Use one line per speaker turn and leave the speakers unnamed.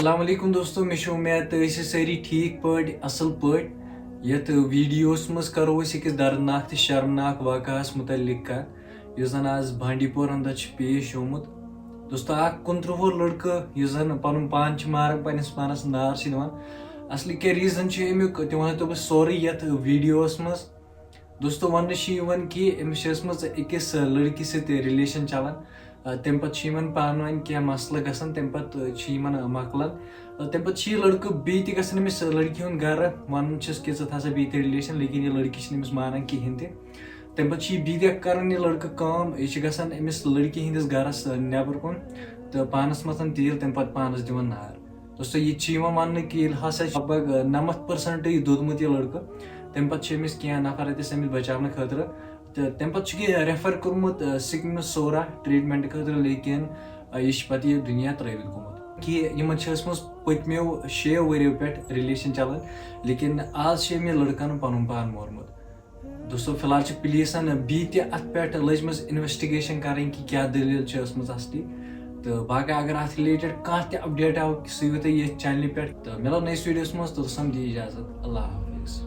अस्सलाम वालेकुम दोस्तों, मे उम्मीद तो सारी ठीक पे असल पे ये वीडियोस मज करो अकिस दर्दनाक तो शर्मनाक वाकस मुतलिक कत जन आज बांडीपोर अंदर पेश होमुत। दोस्तों 29 लड़का जन पन पान मारान पन्नस पानस नार दिवान असली क्या रीजन अमुक तम वो बह सोरे ये वीडियोस मज। दोस्तों वन कि अमिस अकिस लड़की सत रिलेशन चलान तम पे पान वन क्या मसल गसान तम पे मकलान तम पे लड़का बी तमिस लड़की हूं गर वन कि हसा बी रिलेशन लेकिन ये लड़की मानान कहें तम पे बी कर लड़का कम यह गसान अमिस लड़की हंदिस गरस नबर कुन तो पानस मथन तेल तम पे पानस दिवान नार। दोस्तों ये वन कि हसा लगभग 90% दोदमुत यह लड़का तम पे क्या नफर अमिस बचाने खतर तो तम पे रेफर कोर्मुत सिकम सोरा ट्रीटमेंट खतर लेकिन यह पे दुनिया त्रवित गोमुत कि इन पत्मो 6 वरियो पे रिलेशन चलान लेकिन आज मे लड़कन पन पान मोरमुत। दोस्तों फिलहाल पुलिसन बी अत पे लजम इन्वेस्टिगेशन कर कि क्या दलील असली तो बाकी अगर अत रिलेटेड कह अपडेट आव सह ये चैनल पे तो मिलो नई वीडियोस मज तो दी इजाजत। अल्लाह हाफिज।